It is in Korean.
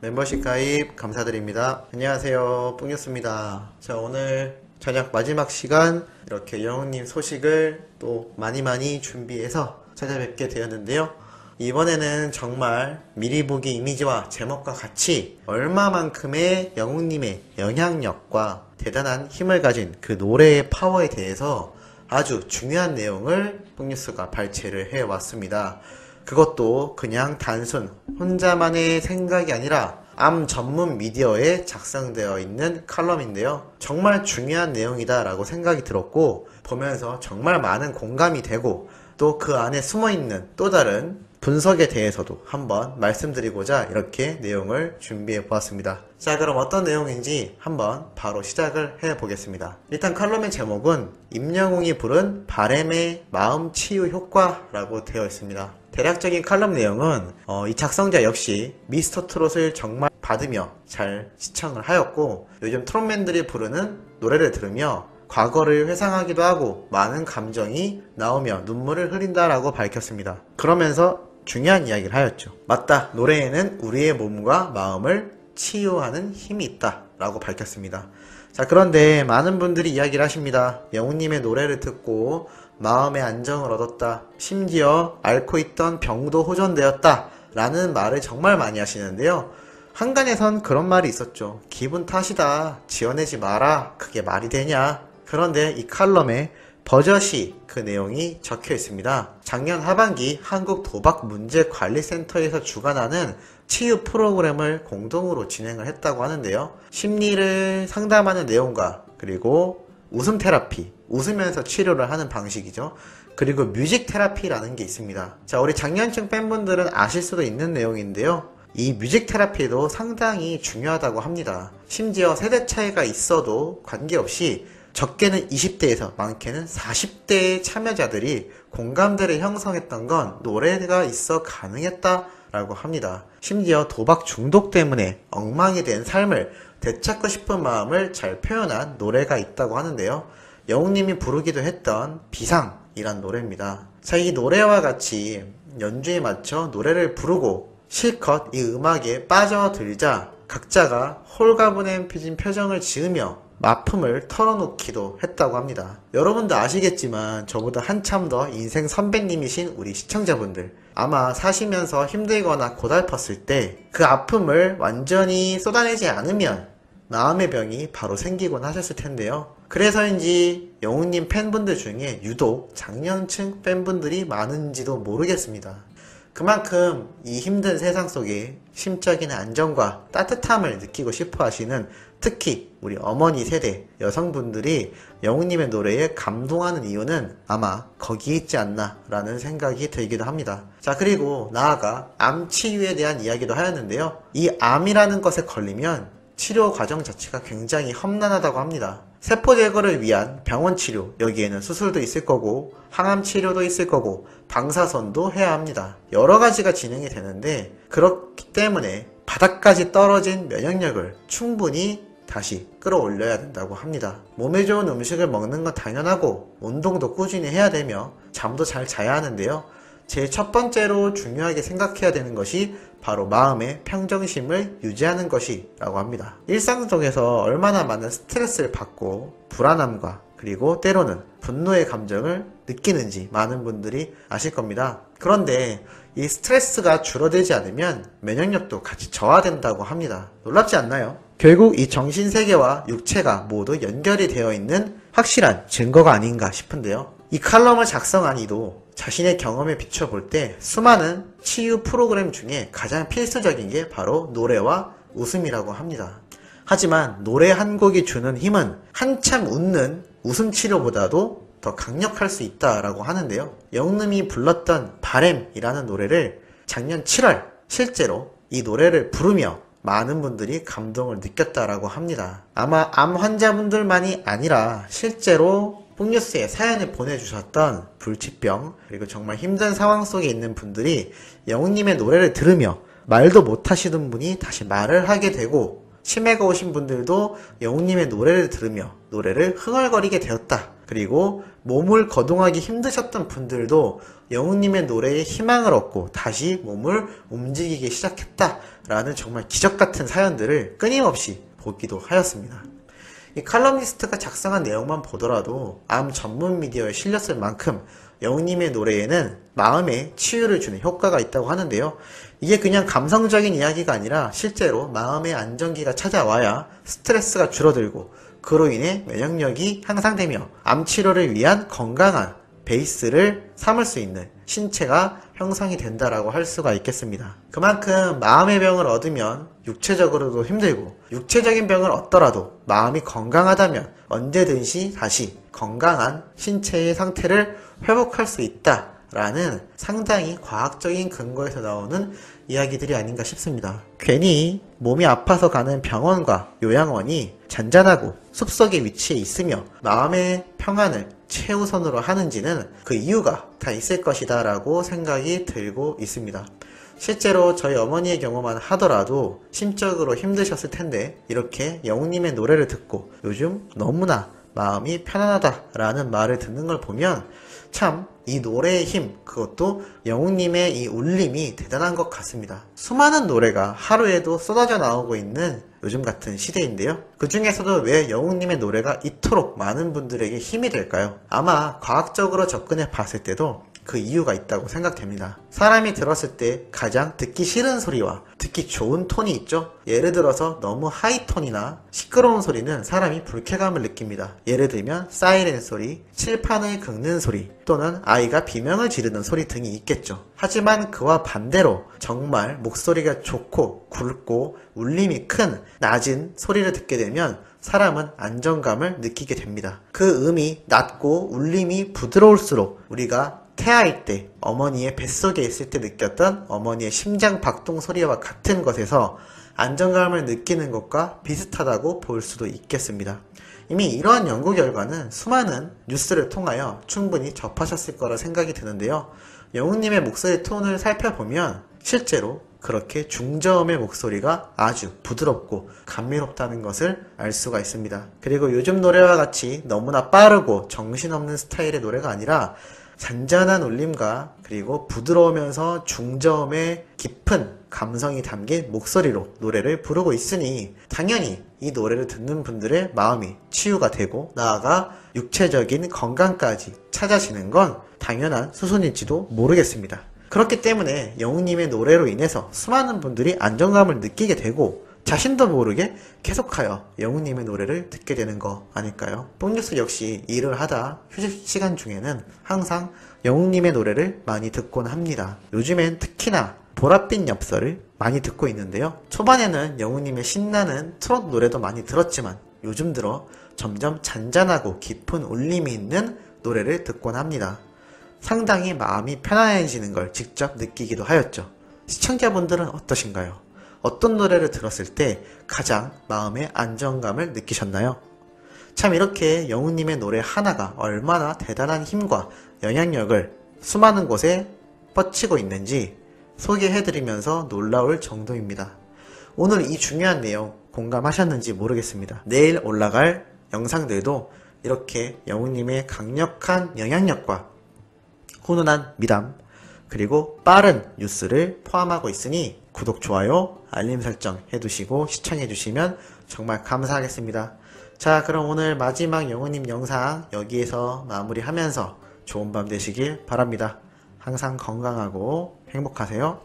멤버십 가입 감사드립니다. 안녕하세요, 뿡뉴스입니다. 자, 오늘 저녁 마지막 시간 이렇게 영웅님 소식을 또 많이 준비해서 찾아뵙게 되었는데요. 이번에는 정말 미리 보기 이미지와 제목과 같이 얼마만큼의 영웅님의 영향력과 대단한 힘을 가진 그 노래의 파워에 대해서 아주 중요한 내용을 뿡뉴스가 발췌를 해왔습니다. 그것도 그냥 단순 혼자만의 생각이 아니라 암 전문 미디어에 작성되어 있는 칼럼인데요. 정말 중요한 내용이다 라고 생각이 들었고, 보면서 정말 많은 공감이 되고, 또 그 안에 숨어있는 또 다른 분석에 대해서도 한번 말씀드리고자 이렇게 내용을 준비해 보았습니다. 자, 그럼 어떤 내용인지 한번 바로 시작을 해 보겠습니다. 일단 칼럼의 제목은 임영웅이 부른 바램의 마음 치유 효과라고 되어 있습니다. 대략적인 칼럼 내용은 이 작성자 역시 미스터 트롯을 정말 받으며 잘 시청을 하였고, 요즘 트롯맨들이 부르는 노래를 들으며 과거를 회상하기도 하고 많은 감정이 나오며 눈물을 흘린다라고 밝혔습니다. 그러면서 중요한 이야기를 하였죠. 맞다, 노래에는 우리의 몸과 마음을 치유하는 힘이 있다 라고 밝혔습니다. 자, 그런데 많은 분들이 이야기를 하십니다. 영웅님의 노래를 듣고 마음의 안정을 얻었다, 심지어 앓고 있던 병도 호전되었다 라는 말을 정말 많이 하시는데요. 한간에선 그런 말이 있었죠. 기분 탓이다, 지어내지 마라, 그게 말이 되냐. 그런데 이 칼럼에 버젓이 그 내용이 적혀 있습니다. 작년 하반기 한국도박문제관리센터에서 주관하는 치유 프로그램을 공동으로 진행을 했다고 하는데요. 심리를 상담하는 내용과 그리고 웃음 테라피, 웃으면서 치료를 하는 방식이죠. 그리고 뮤직 테라피라는 게 있습니다. 자, 우리 장년층 팬분들은 아실 수도 있는 내용인데요. 이 뮤직 테라피도 상당히 중요하다고 합니다. 심지어 세대 차이가 있어도 관계없이 적게는 20대에서 많게는 40대의 참여자들이 공감대를 형성했던 건 노래가 있어 가능했다라고 합니다. 심지어 도박 중독 때문에 엉망이 된 삶을 되찾고 싶은 마음을 잘 표현한 노래가 있다고 하는데요. 영웅님이 부르기도 했던 비상이란 노래입니다. 자, 이 노래와 같이 연주에 맞춰 노래를 부르고 실컷 이 음악에 빠져들자 각자가 홀가분해진 표정을 지으며 아픔을 털어놓기도 했다고 합니다. 여러분도 아시겠지만 저보다 한참 더 인생 선배님이신 우리 시청자분들, 아마 사시면서 힘들거나 고달팠을 때 그 아픔을 완전히 쏟아내지 않으면 마음의 병이 바로 생기곤 하셨을 텐데요. 그래서인지 영웅님 팬분들 중에 유독 장년층 팬분들이 많은지도 모르겠습니다. 그만큼 이 힘든 세상 속에 심적인 안정과 따뜻함을 느끼고 싶어 하시는 특히 우리 어머니 세대 여성분들이 영웅님의 노래에 감동하는 이유는 아마 거기에 있지 않나 라는 생각이 들기도 합니다. 자, 그리고 나아가 암 치유에 대한 이야기도 하였는데요. 이 암이라는 것에 걸리면 치료 과정 자체가 굉장히 험난하다고 합니다. 세포 제거를 위한 병원 치료, 여기에는 수술도 있을 거고 항암 치료도 있을 거고 방사선도 해야 합니다. 여러 가지가 진행이 되는데, 그렇기 때문에 바닥까지 떨어진 면역력을 충분히 다시 끌어올려야 된다고 합니다. 몸에 좋은 음식을 먹는 건 당연하고 운동도 꾸준히 해야 되며 잠도 잘 자야 하는데요. 제일 첫 번째로 중요하게 생각해야 되는 것이 바로 마음의 평정심을 유지하는 것이라고 합니다. 일상 속에서 얼마나 많은 스트레스를 받고 불안함과 그리고 때로는 분노의 감정을 느끼는지 많은 분들이 아실 겁니다. 그런데 이 스트레스가 줄어들지 않으면 면역력도 같이 저하된다고 합니다. 놀랍지 않나요? 결국 이 정신세계와 육체가 모두 연결이 되어 있는 확실한 증거가 아닌가 싶은데요. 이 칼럼을 작성한 이도 자신의 경험에 비춰볼 때 수많은 치유 프로그램 중에 가장 필수적인 게 바로 노래와 웃음이라고 합니다. 하지만 노래 한 곡이 주는 힘은 한참 웃는 웃음 치료보다도 더 강력할 수 있다라고 하는데요. 영웅님이 불렀던 바램이라는 노래를 작년 7월 실제로 이 노래를 부르며 많은 분들이 감동을 느꼈다라고 합니다. 아마 암 환자분들만이 아니라 실제로 뽕뉴스에 사연을 보내주셨던 불치병, 그리고 정말 힘든 상황 속에 있는 분들이 영웅님의 노래를 들으며 말도 못하시던 분이 다시 말을 하게 되고, 치매가 오신 분들도 영웅님의 노래를 들으며 노래를 흥얼거리게 되었다. 그리고 몸을 거동하기 힘드셨던 분들도 영웅님의 노래에 희망을 얻고 다시 몸을 움직이기 시작했다라는 정말 기적같은 사연들을 끊임없이 보기도 하였습니다. 이 칼럼니스트가 작성한 내용만 보더라도 암 전문 미디어에 실렸을 만큼 영웅님의 노래에는 마음에 치유를 주는 효과가 있다고 하는데요. 이게 그냥 감성적인 이야기가 아니라 실제로 마음의 안정기가 찾아와야 스트레스가 줄어들고 그로 인해 면역력이 향상되며 암 치료를 위한 건강한 베이스를 삼을 수 있는 신체가 형성이 된다라고 할 수가 있겠습니다. 그만큼 마음의 병을 얻으면 육체적으로도 힘들고 육체적인 병을 얻더라도 마음이 건강하다면 언제든지 다시 건강한 신체의 상태를 회복할 수 있다라는 상당히 과학적인 근거에서 나오는 이야기들이 아닌가 싶습니다. 괜히 몸이 아파서 가는 병원과 요양원이 잔잔하고 숲속에 위치해 있으며 마음의 평안을 최우선으로 하는지는 그 이유가 다 있을 것이다 라고 생각이 들고 있습니다. 실제로 저희 어머니의 경우만 하더라도 심적으로 힘드셨을 텐데 이렇게 영웅님의 노래를 듣고 요즘 너무나 마음이 편안하다라는 말을 듣는 걸 보면 참 이 노래의 힘, 그것도 영웅님의 이 울림이 대단한 것 같습니다. 수많은 노래가 하루에도 쏟아져 나오고 있는 요즘 같은 시대인데요. 그 중에서도 왜 영웅님의 노래가 이토록 많은 분들에게 힘이 될까요? 아마 과학적으로 접근해 봤을 때도 그 이유가 있다고 생각됩니다. 사람이 들었을 때 가장 듣기 싫은 소리와 듣기 좋은 톤이 있죠. 예를 들어서 너무 하이톤이나 시끄러운 소리는 사람이 불쾌감을 느낍니다. 예를 들면 사이렌 소리, 칠판을 긁는 소리, 또는 아이가 비명을 지르는 소리 등이 있겠죠. 하지만 그와 반대로 정말 목소리가 좋고 굵고 울림이 큰 낮은 소리를 듣게 되면 사람은 안정감을 느끼게 됩니다. 그 음이 낮고 울림이 부드러울수록 우리가 태아일 때 어머니의 뱃속에 있을 때 느꼈던 어머니의 심장 박동 소리와 같은 것에서 안정감을 느끼는 것과 비슷하다고 볼 수도 있겠습니다. 이미 이러한 연구 결과는 수많은 뉴스를 통하여 충분히 접하셨을 거라 생각이 드는데요. 영웅님의 목소리 톤을 살펴보면 실제로 그렇게 중저음의 목소리가 아주 부드럽고 감미롭다는 것을 알 수가 있습니다. 그리고 요즘 노래와 같이 너무나 빠르고 정신없는 스타일의 노래가 아니라 잔잔한 울림과 그리고 부드러우면서 중저음의 깊은 감성이 담긴 목소리로 노래를 부르고 있으니 당연히 이 노래를 듣는 분들의 마음이 치유가 되고 나아가 육체적인 건강까지 찾아지는 건 당연한 수순일지도 모르겠습니다. 그렇기 때문에 영웅님의 노래로 인해서 수많은 분들이 안정감을 느끼게 되고 자신도 모르게 계속하여 영웅님의 노래를 듣게 되는 거 아닐까요? 뽕뉴스 역시 일을 하다 휴식 시간 중에는 항상 영웅님의 노래를 많이 듣곤 합니다. 요즘엔 특히나 보랏빛 엽서를 많이 듣고 있는데요. 초반에는 영웅님의 신나는 트롯 노래도 많이 들었지만 요즘 들어 점점 잔잔하고 깊은 울림이 있는 노래를 듣곤 합니다. 상당히 마음이 편안해지는 걸 직접 느끼기도 하였죠. 시청자분들은 어떠신가요? 어떤 노래를 들었을 때 가장 마음의 안정감을 느끼셨나요? 참 이렇게 영웅님의 노래 하나가 얼마나 대단한 힘과 영향력을 수많은 곳에 뻗치고 있는지 소개해드리면서 놀라울 정도입니다. 오늘 이 중요한 내용 공감하셨는지 모르겠습니다. 내일 올라갈 영상들도 이렇게 영웅님의 강력한 영향력과 훈훈한 미담 그리고 빠른 뉴스를 포함하고 있으니 구독, 좋아요, 알림 설정 해두시고 시청해주시면 정말 감사하겠습니다. 자, 그럼 오늘 마지막 영웅님 영상 여기에서 마무리하면서 좋은 밤 되시길 바랍니다. 항상 건강하고 행복하세요.